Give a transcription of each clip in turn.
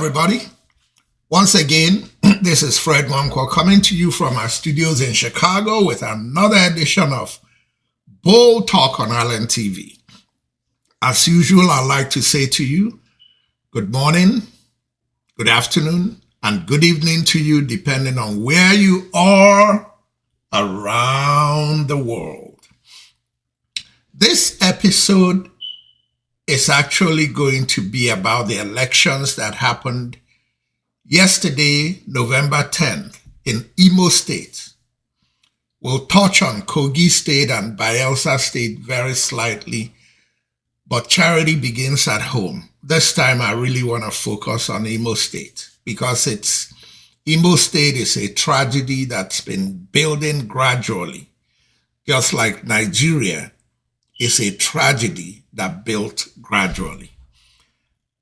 everybody. Once again, this is Fred Wankwa coming to you from our studios in Chicago with another edition of Bold Talk on Island TV. As usual, I'd like to say to you, good morning, good afternoon, and good evening to you, depending on where you are around the world. This episode is actually going to be about the elections that happened yesterday, November 10th, in Imo State. We'll touch on Kogi State and Bayelsa State very slightly, but charity begins at home. This time I really want to focus on Imo State because Imo State is a tragedy that's been building gradually, just like Nigeria is a tragedy that built gradually.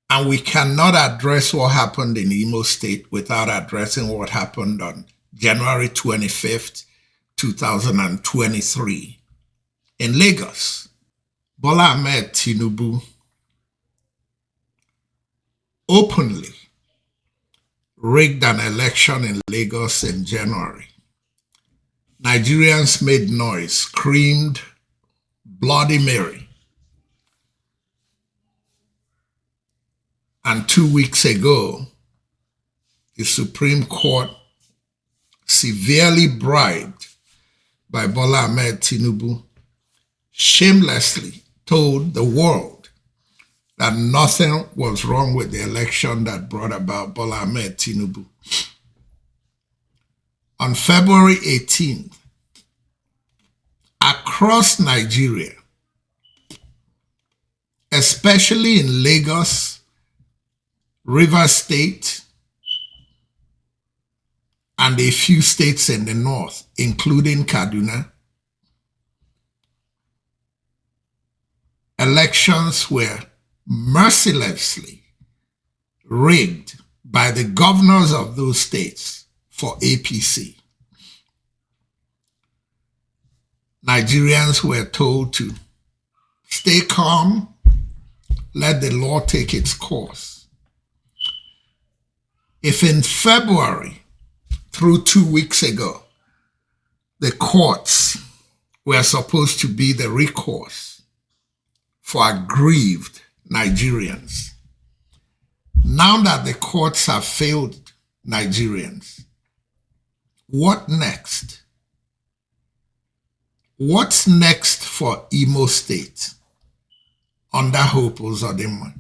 And we cannot address what happened in Imo State without addressing what happened on January 25th, 2023 in Lagos. Bola Ahmed Tinubu openly rigged an election in Lagos in January. Nigerians made noise, screamed, Bloody Mary. And 2 weeks ago, the Supreme Court, severely bribed by Bola Ahmed Tinubu, shamelessly told the world that nothing was wrong with the election that brought about Bola Ahmed Tinubu. On February 18th, across Nigeria, especially in Lagos, Rivers State, and a few states in the north, including Kaduna, elections were mercilessly rigged by the governors of those states for APC. Nigerians were told to stay calm, let the law take its course. If in February, through 2 weeks ago, the courts were supposed to be the recourse for aggrieved Nigerians, now that the courts have failed Nigerians, what next? What's next for Imo State under Hope Uzodinma?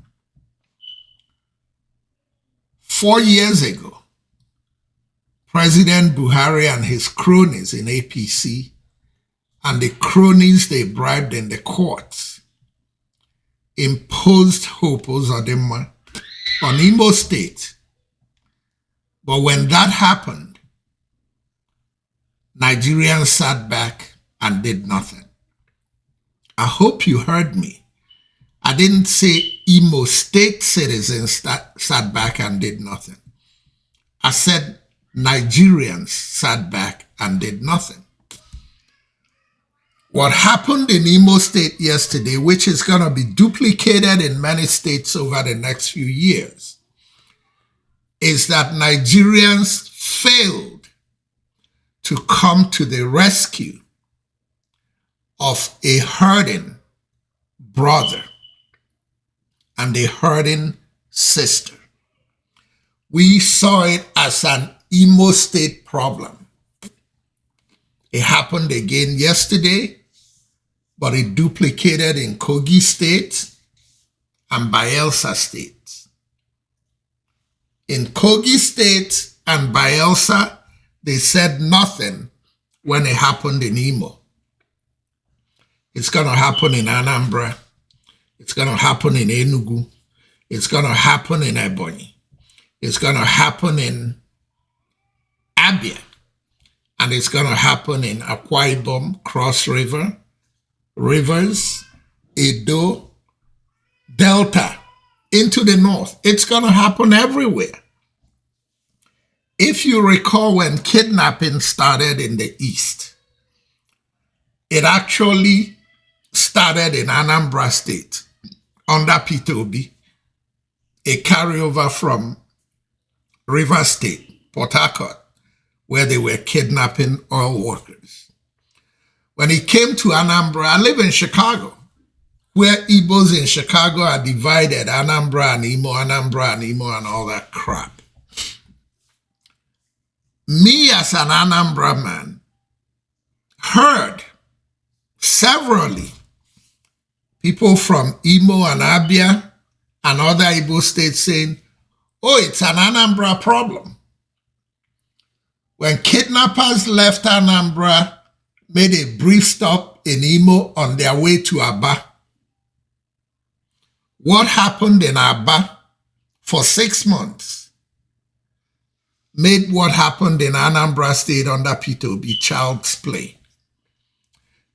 4 years ago, President Buhari and his cronies in APC and the cronies they bribed in the courts imposed Hope Uzodinma on Imo State. But when that happened, Nigerians sat back and did nothing. I hope you heard me. I didn't say Imo State citizens sat back and did nothing. I said Nigerians sat back and did nothing. What happened in Imo State yesterday, which is going to be duplicated in many states over the next few years, is that Nigerians failed to come to the rescue of a hurting brother and a hurting sister. We saw it as an Imo State problem. It happened again yesterday, but it duplicated in Kogi State and Bayelsa State. In Kogi State and Bayelsa, they said nothing when it happened in Imo. It's going to happen in Anambra. It's going to happen in Enugu. It's going to happen in Ebonyi. It's going to happen in Abia. And it's going to happen in Akwa Ibom, Cross River, Rivers, Edo, Delta, into the north. It's going to happen everywhere. If you recall when kidnapping started in the east, it actually started in Anambra State under Peter Obi, a carryover from River State, Port Harcourt, where they were kidnapping oil workers. When he came to Anambra, I live in Chicago, where Igbos in Chicago are divided, Anambra and Imo, and all that crap. Me as an Anambra man heard severally people from Imo and Abia and other Igbo states saying, oh, it's an Anambra problem. When kidnappers left Anambra, made a brief stop in Imo on their way to Aba. What happened in Aba for 6 months made what happened in Anambra State under Peter Obi child's play.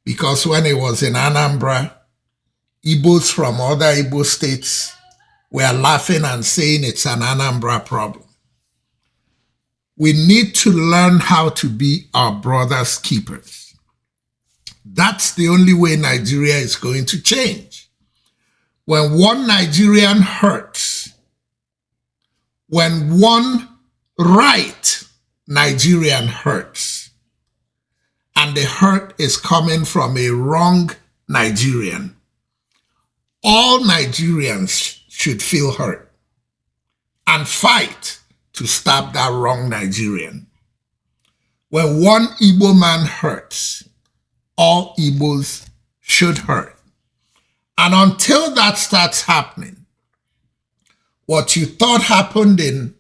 Because when it was in Anambra, Igbos from other Igbo states were laughing and saying it's an Anambra problem. We need to learn how to be our brother's keepers. That's the only way Nigeria is going to change. When one Nigerian hurts, when one right Nigerian hurts, and the hurt is coming from a wrong Nigerian, all Nigerians should feel hurt and fight to stop that wrong Nigerian. When one Igbo man hurts, all Igbos should hurt. And until that starts happening, what you thought happened in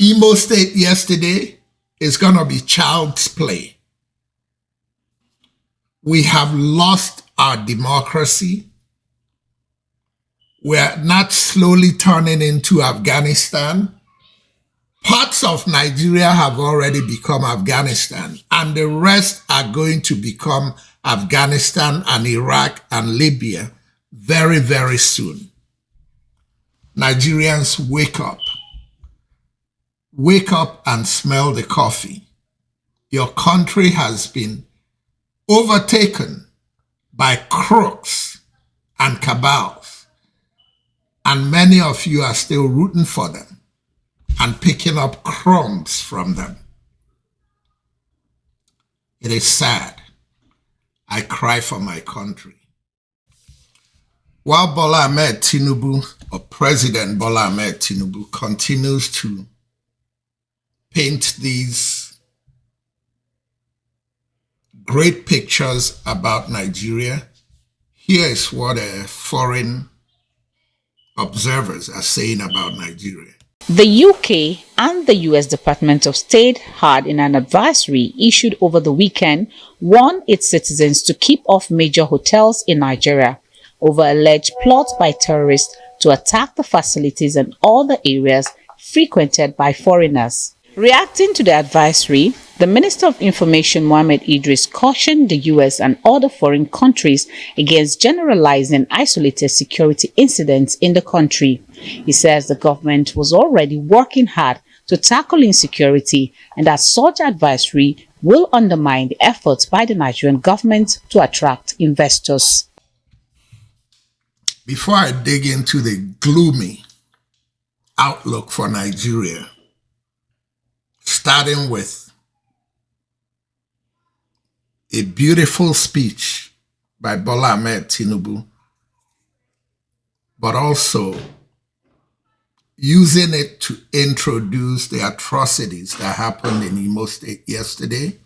Imo State yesterday is going to be child's play. We have lost our democracy. We're not slowly turning into Afghanistan. Parts of Nigeria have already become Afghanistan, and the rest are going to become Afghanistan and Iraq and Libya very, very soon. Nigerians, wake up. Wake up and smell the coffee. Your country has been overtaken by crooks and cabals, and many of you are still rooting for them and picking up crumbs from them. It is sad. I cry for my country. While Bola Ahmed Tinubu, or President Bola Ahmed Tinubu, continues to paint these great pictures about Nigeria, here is what foreign observers are saying about Nigeria. The UK and the US Department of State had, in an advisory issued over the weekend, warned its citizens to keep off major hotels in Nigeria over alleged plots by terrorists to attack the facilities and other areas frequented by foreigners. Reacting to the advisory, the Minister of Information Mohammed Idris cautioned the US and other foreign countries against generalizing isolated security incidents in the country. He says the government was already working hard to tackle insecurity and that such advisory will undermine the efforts by the Nigerian government to attract investors. Before I dig into the gloomy outlook for Nigeria, starting with a beautiful speech by Bola Ahmed Tinubu, but also using it to introduce the atrocities that happened in Imo State yesterday,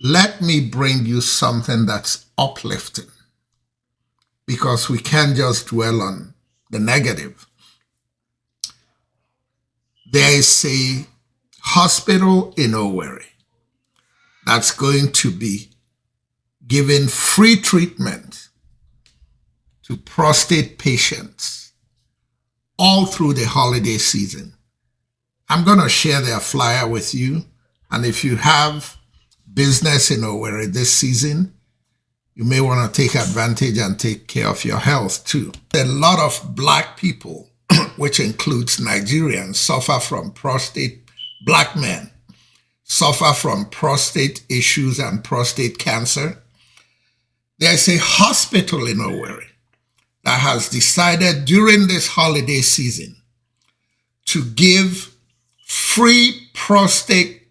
let me bring you something that's uplifting, because we can't just dwell on the negative. There is a hospital in Owerri that's going to be giving free treatment to prostate patients all through the holiday season. I'm going to share their flyer with you, and if you have business in Owerri this season, you may want to take advantage and take care of your health too. A lot of Black people, which includes Nigerians, suffer from Black men suffer from prostate issues and prostate cancer. There's a hospital in Owerri that has decided during this holiday season to give free prostate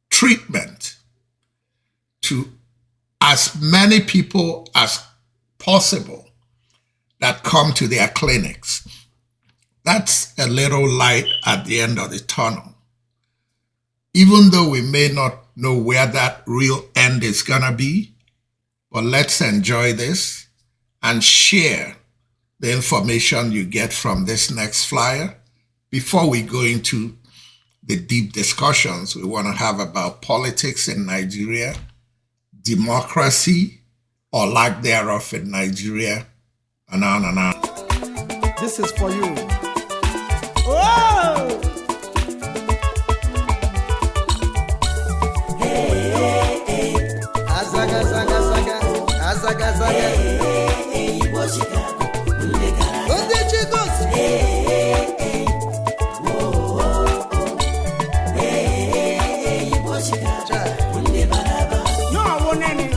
treatment to as many people as possible that come to their clinics. That's a little light at the end of the tunnel. Even though we may not know where that real end is gonna be, but let's enjoy this and share the information you get from this next flyer before we go into the deep discussions we want to have about politics in Nigeria, democracy or lack thereof in Nigeria, and on and on. This is for you. Whoa! Hey, hey. Azaga, zaga, zaga. Azaga, zaga. Hey, hey, hey. Onde chicos? Hey, hey, hey. Whoa, whoa, whoa. Hey, hey, hey. Onde baraba. No, I won't any.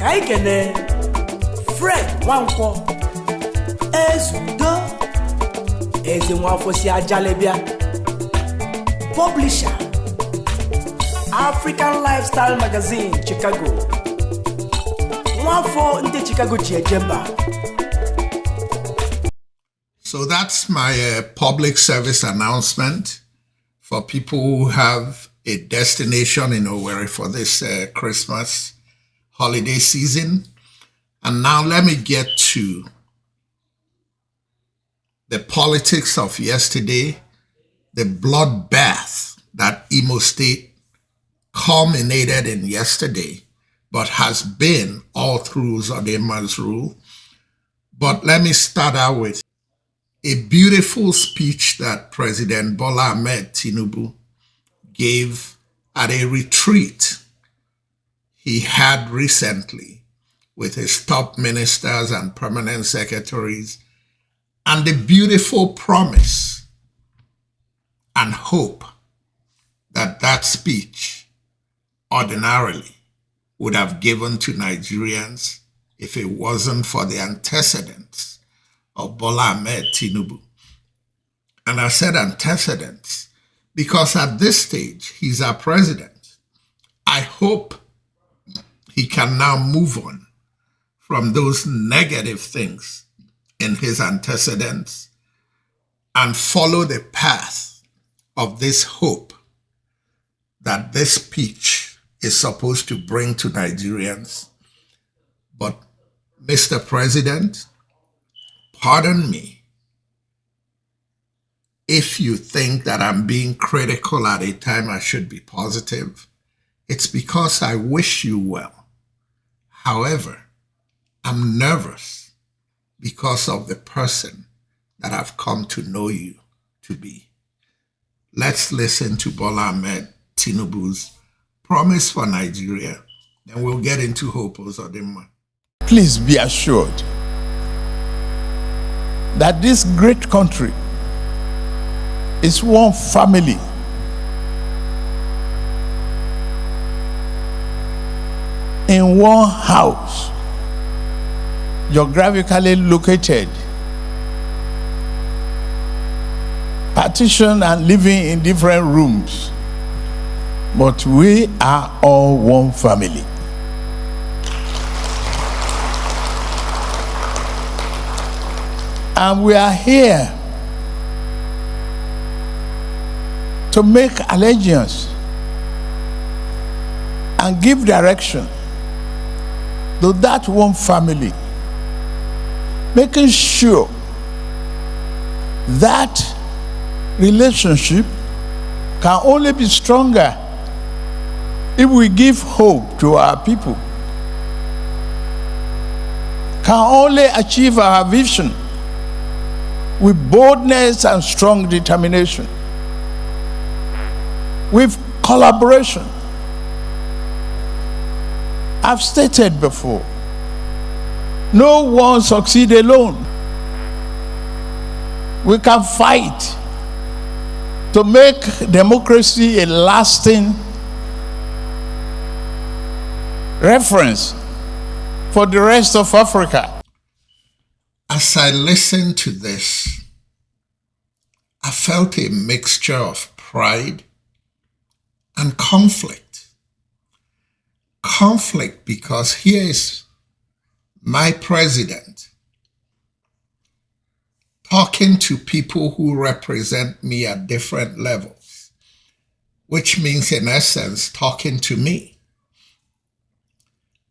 Kaikene Fred Wanko Ezudo Ezi Mwafosi Ajalebia Publisher African Lifestyle Magazine Chicago Mwafo Nde Chicago Chiejemba. So that's my public service announcement for people who have a destination in Owerri for this Christmas holiday season. And now let me get to the politics of yesterday, the bloodbath that Imo State culminated in yesterday, but has been all through Zodema's rule. But let me start out with a beautiful speech that President Bola Ahmed Tinubu gave at a retreat he had recently with his top ministers and permanent secretaries, and the beautiful promise and hope that that speech ordinarily would have given to Nigerians if it wasn't for the antecedents of Bola Ahmed Tinubu. And I said antecedents because at this stage, he's our president. I hope he can now move on from those negative things in his antecedents and follow the path of this hope that this speech is supposed to bring to Nigerians. But, Mr. President, pardon me if you think that I'm being critical at a time I should be positive. It's because I wish you well. However, I'm nervous because of the person that I've come to know you to be. Let's listen to Bola Ahmed Tinubu's promise for Nigeria, then we'll get into Hope Uzodinma. Please be assured that this great country is one family. In one house, geographically located, partitioned and living in different rooms, but we are all one family. And we are here to make allegiance and give direction to that one family, making sure that relationship can only be stronger if we give hope to our people, can only achieve our vision with boldness and strong determination, with collaboration. I've stated before, no one succeeds alone. We can fight to make democracy a lasting reference for the rest of Africa. As I listened to this, I felt a mixture of pride and conflict. Conflict because here is my president talking to people who represent me at different levels, which means in essence talking to me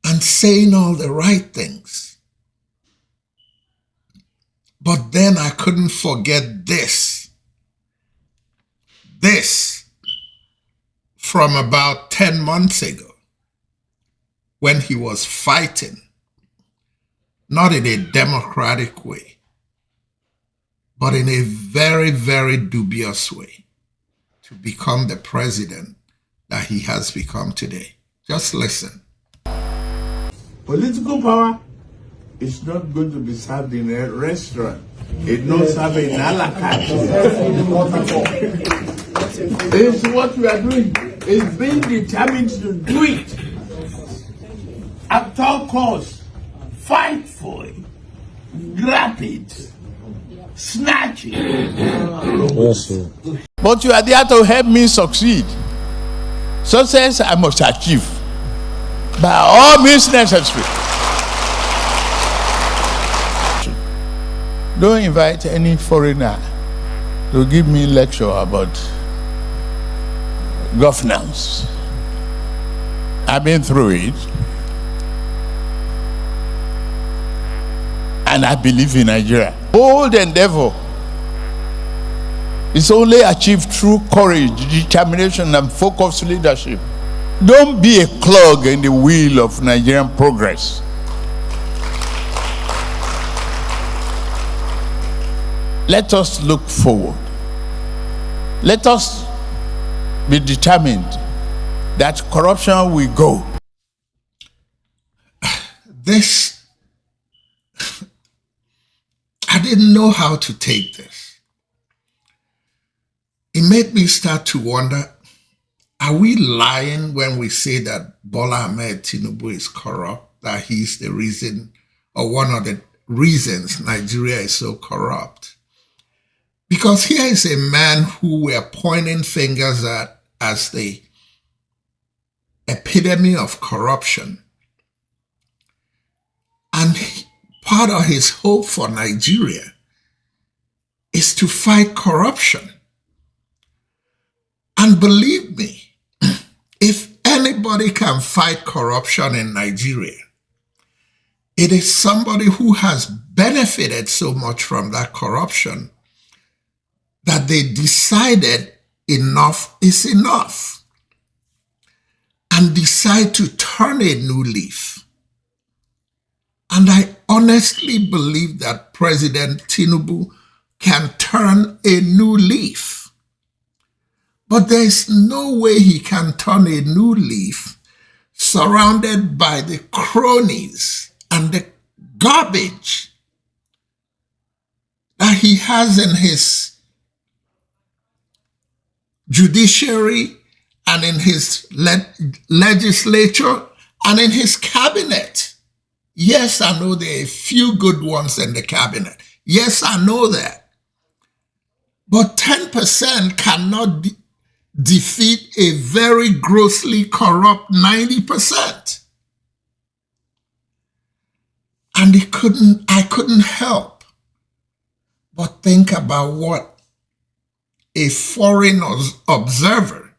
and saying all the right things. But then I couldn't forget this from about 10 months ago when he was fighting, not in a democratic way, but in a very, very dubious way, to become the president that he has become today. Just listen. Political power is not going to be served in a restaurant. It's not served in a la carte. It's what we are doing. It's being determined to do it. At all costs, fight for it, grab it, snatch it. But you are there to help me succeed. Success I must achieve by all means necessary. Don't invite any foreigner to give me lecture about governance. I've been through it. And I believe in Nigeria. Bold endeavor is only achieved through courage, determination, and focused leadership. Don't be a clog in the wheel of Nigerian progress. Let us look forward. Let us be determined that corruption will go. This, I didn't know how to take this. It made me start to wonder, are we lying when we say that Bola Ahmed Tinubu is corrupt, that he's the reason or one of the reasons Nigeria is so corrupt? Because here is a man who we're pointing fingers at as the epitome of corruption. And part of his hope for Nigeria is to fight corruption. And believe me, if anybody can fight corruption in Nigeria, it is somebody who has benefited so much from that corruption that they decided enough is enough and decide to turn a new leaf. And I honestly believe that President Tinubu can turn a new leaf. But there is no way he can turn a new leaf surrounded by the cronies and the garbage that he has in his judiciary and in his legislature and in his cabinet. Yes, I know there are a few good ones in the cabinet. Yes, I know that. But 10% cannot defeat a very grossly corrupt 90%. And I couldn't help but think about what a foreign observer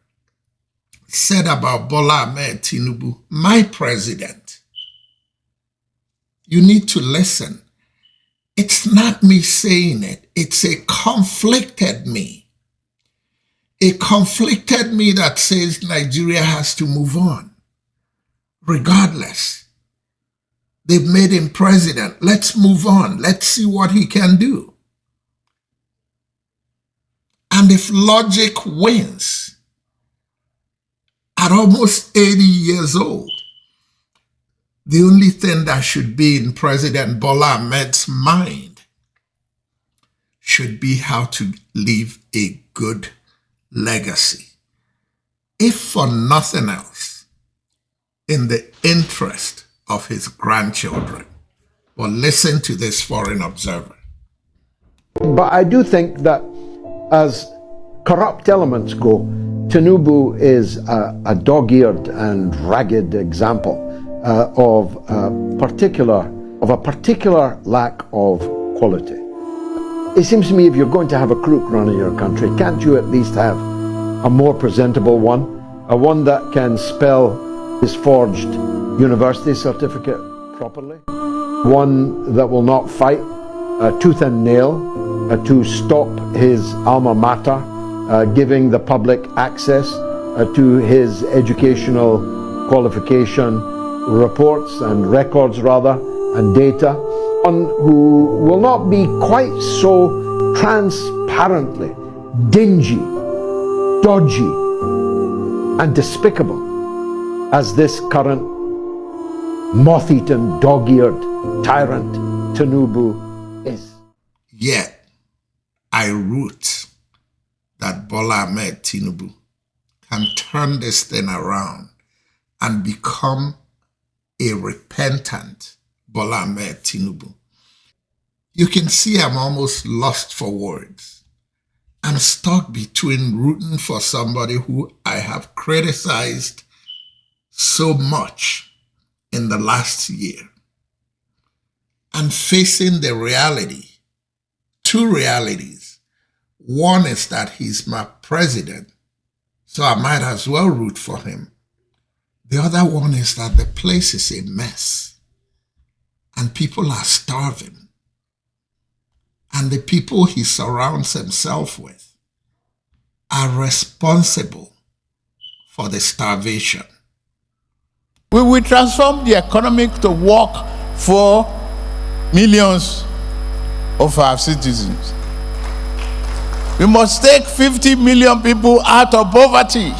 said about Bola Ahmed Tinubu, my president. You need to listen. It's not me saying it. It's a conflicted me. A conflicted me that says Nigeria has to move on. Regardless. They've made him president. Let's move on. Let's see what he can do. And if logic wins, at almost 80 years old, the only thing that should be in President Bola Ahmed's mind should be how to leave a good legacy. If for nothing else, in the interest of his grandchildren. But listen to this foreign observer. But I do think that as corrupt elements go, Tinubu is a dog-eared and ragged example of a particular lack of quality. It seems to me if you're going to have a crook running your country, can't you at least have a more presentable one, a one that can spell his forged university certificate properly, one that will not fight tooth and nail to stop his alma mater giving the public access to his educational qualification reports and records rather and data, one who will not be quite so transparently dingy, dodgy and despicable as this current moth-eaten, dog-eared tyrant Tinubu is. Yet, I root that Bola Ahmed Tinubu can turn this thing around and become a repentant Bola Ahmed Tinubu. You can see I'm almost lost for words. I'm stuck between rooting for somebody who I have criticized so much in the last year and facing the reality, two realities. One is that he's my president, so I might as well root for him. The other one is that the place is a mess and people are starving. And the people he surrounds himself with are responsible for the starvation. We will transform the economy to work for millions of our citizens. We must take 50 million people out of poverty.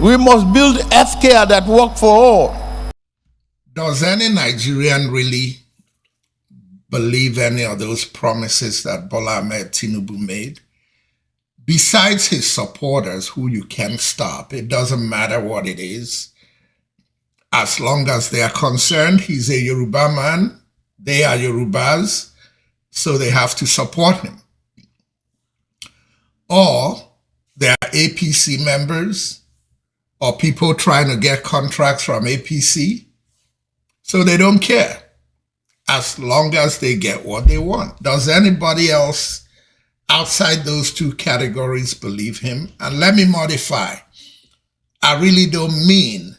We must build healthcare that works for all. Does any Nigerian really believe any of those promises that Bola Ahmed Tinubu made? Besides his supporters, who you can't stop, it doesn't matter what it is. As long as they are concerned, he's a Yoruba man, they are Yorubas, so they have to support him. Or they are APC members, or people trying to get contracts from APC, so they don't care as long as they get what they want. Does anybody else outside those two categories believe him? And let me modify. I really don't mean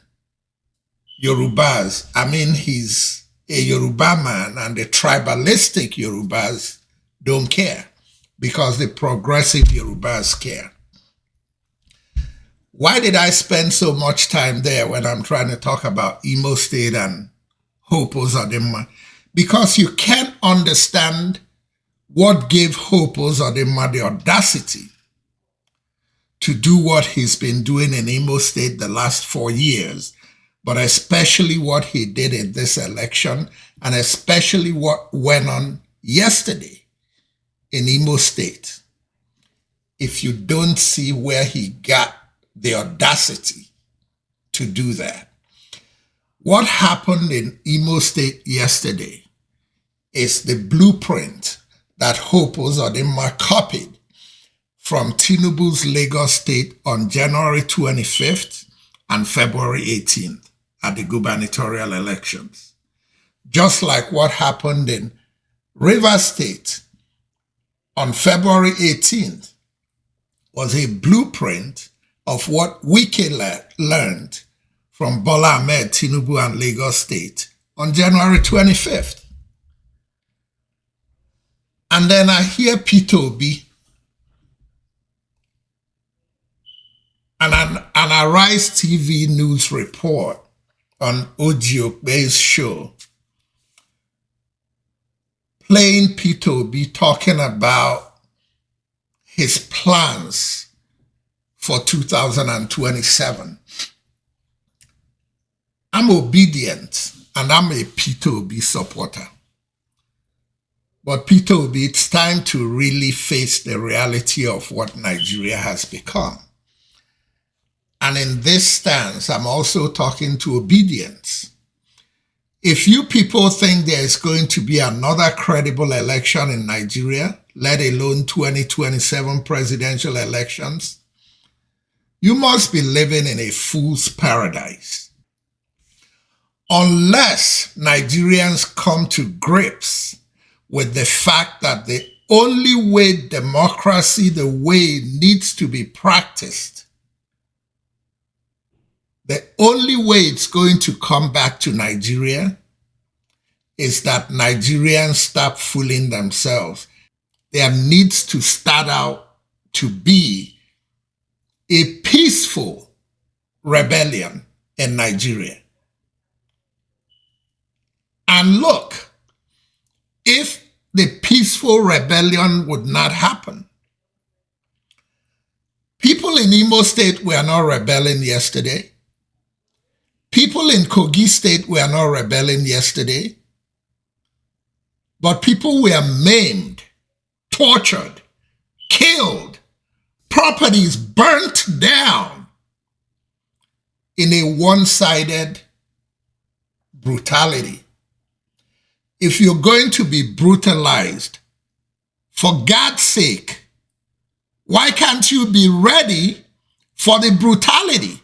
Yorubas. I mean he's a Yoruba man and the tribalistic Yorubas don't care because the progressive Yorubas care. Why did I spend so much time there when I'm trying to talk about Imo State and Hope Uzodinma? Because you can't understand what gave Hope Uzodinma the audacity to do what he's been doing in Imo State the last 4 years, but especially what he did in this election, and especially what went on yesterday in Imo State. If you don't see where he got the audacity to do that. What happened in Imo State yesterday is the blueprint that Hope Uzodinma copied from Tinubu's Lagos State on January 25th and February 18th at the gubernatorial elections. Just like what happened in Rivers State on February 18th was a blueprint of what Wike learned from Bola Ahmed Tinubu and Lagos State on January 25th. And then I hear Peter Obi and an Arise TV news report on Ojiokbe's show playing Peter Obi talking about his plans for 2027. I'm obedient and I'm a Peter Obi supporter. But Peter Obi, it's time to really face the reality of what Nigeria has become. And in this stance, I'm also talking to obedience. If you people think there is going to be another credible election in Nigeria, let alone 2027 presidential elections, you must be living in a fool's paradise. Unless Nigerians come to grips with the fact that the only way democracy, the way it needs to be practiced, the only way it's going to come back to Nigeria is that Nigerians stop fooling themselves. There needs to start out to be a peaceful rebellion in Nigeria. And look, if the peaceful rebellion would not happen, people in Imo State were not rebelling yesterday. People in Kogi State were not rebelling yesterday. But people were maimed, tortured, killed, properties burnt down in a one-sided brutality. If you're going to be brutalized, for God's sake, why can't you be ready for the brutality?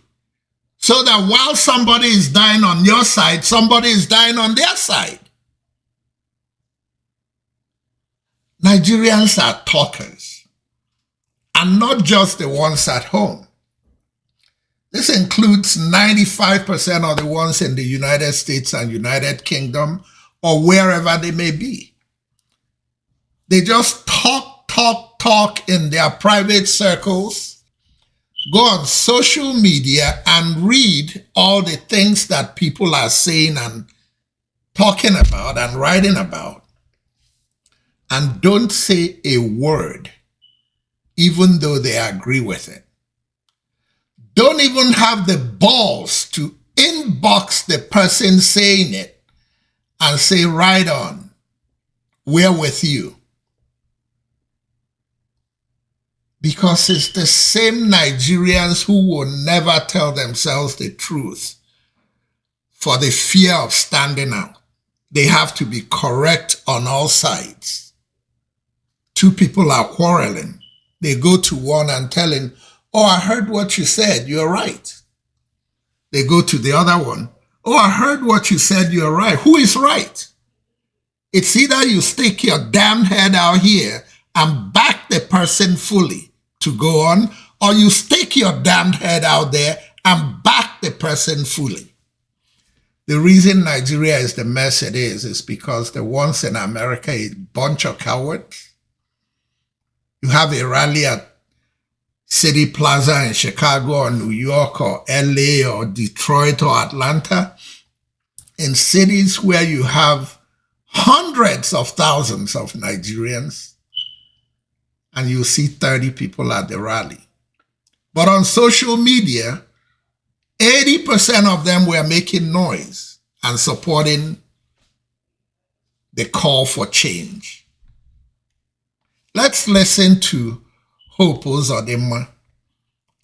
So that while somebody is dying on your side, somebody is dying on their side. Nigerians are talkers, and not just the ones at home. This includes 95% of the ones in the United States and United Kingdom or wherever they may be. They just talk in their private circles, go on social media and read all the things that people are saying and talking about and writing about, and don't say a word, even though they agree with it. Don't even have the balls to inbox the person saying it and say, right on, we're with you. Because it's the same Nigerians who will never tell themselves the truth for the fear of standing out. They have to be correct on all sides. Two people are quarreling. They go to one and tell him, oh, I heard what you said, you're right. They go to the other one, oh, I heard what you said, you're right. Who is right? It's either you stick your damn head out here and back the person fully to go on, or you stick your damned head out there and back the person fully. The reason Nigeria is the mess it is because the ones in America are a bunch of cowards. You have a rally at City Plaza in Chicago or New York or LA or Detroit or Atlanta, in cities where you have hundreds of thousands of Nigerians, and you see 30 people at the rally. But on social media, 80% of them were making noise and supporting the call for change. Let's listen to Hope Uzodimma,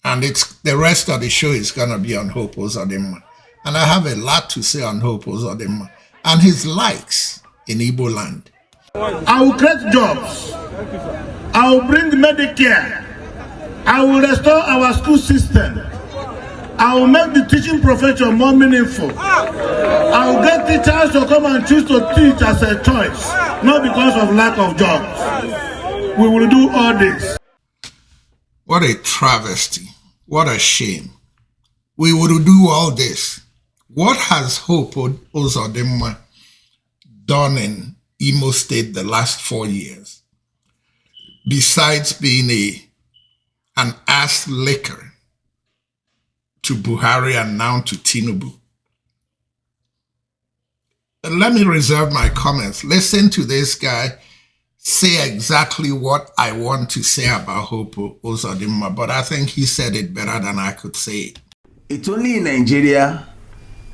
and the rest of the show is going to be on Hope Uzodimma. And I have a lot to say on Hope Uzodimma and his likes in Igbo land. I will create jobs. I will bring Medicare. I will restore our school system. I will make the teaching profession more meaningful. I will get teachers to come and choose to teach as a choice, not because of lack of jobs. We will do all this. What a travesty. What a shame. We will do all this. What has Hope Uzodimma done in Imo State the last 4 years? Besides being an ass licker to Buhari and now to Tinubu. Let me reserve my comments. Listen to this guy say exactly what I want to say about Hope Uzodimma, but I think he said it better than I could say it. It's only in Nigeria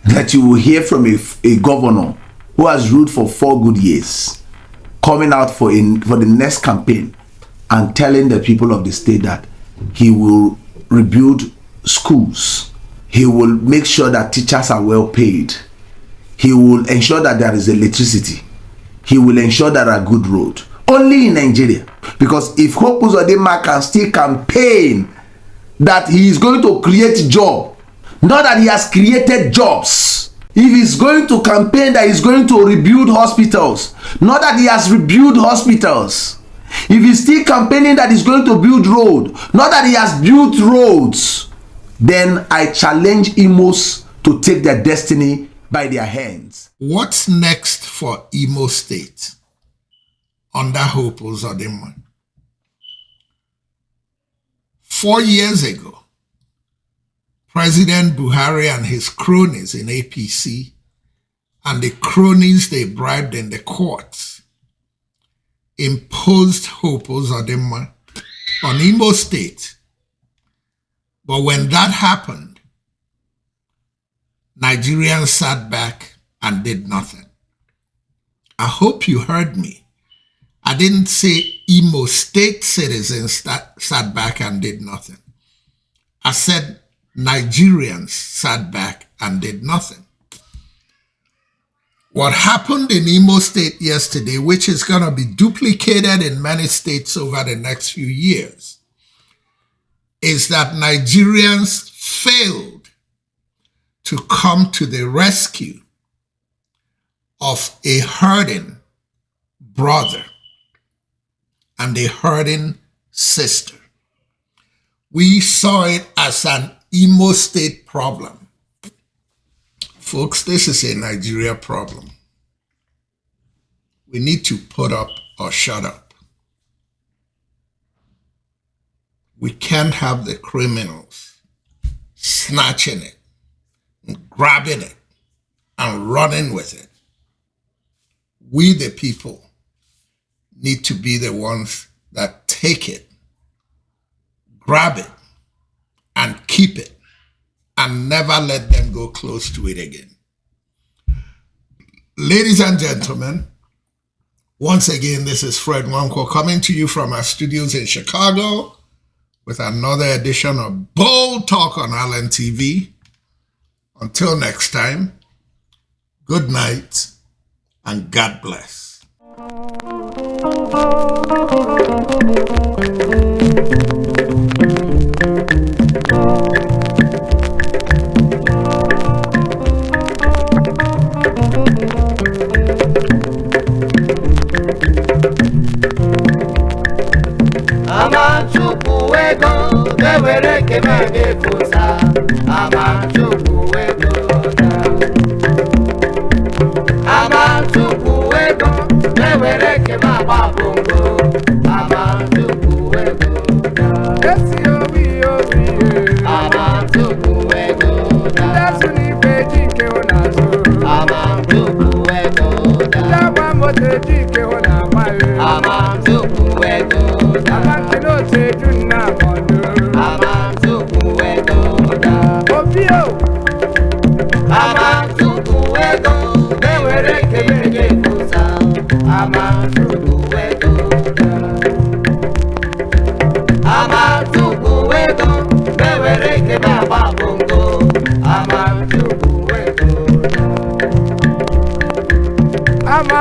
that you will hear from a governor who has ruled for 4 good years coming out for the next campaign and telling the people of the state that he will rebuild schools, he will make sure that teachers are well paid, he will ensure that there is electricity, he will ensure there are good roads. Only in Nigeria. Because if Hope Uzodinma can still campaign that he is going to create job, not that he has created jobs. If he's going to campaign that he's going to rebuild hospitals, not that he has rebuilt hospitals. If he's still campaigning that he's going to build road, not that he has built roads, then I challenge Imos to take their destiny by their hands. What's next for Imo State under Hope Uzodinma? 4 years ago, President Buhari and his cronies in APC and the cronies they bribed in the courts imposed Hope Uzodinma on Imo State. But when that happened, Nigerians sat back and did nothing. I hope you heard me. I didn't say Imo State citizens sat back and did nothing. I said Nigerians sat back and did nothing. What happened in Imo State yesterday, which is going to be duplicated in many states over the next few years, is that Nigerians failed to come to the rescue of a hurting brother and a hurting sister. We saw it as an Imo State problem. Folks, this is a Nigeria problem. We need to put up or shut up. We can't have the criminals snatching it, and grabbing it, and running with it. We, the people, need to be the ones that take it, grab it, and keep it, and never let them go close to it again. Ladies and gentlemen, once again, this is Fred Nwankwo coming to you from our studios in Chicago with another edition of Bold Talk on Allen TV. Until next time, good night and God bless. I'm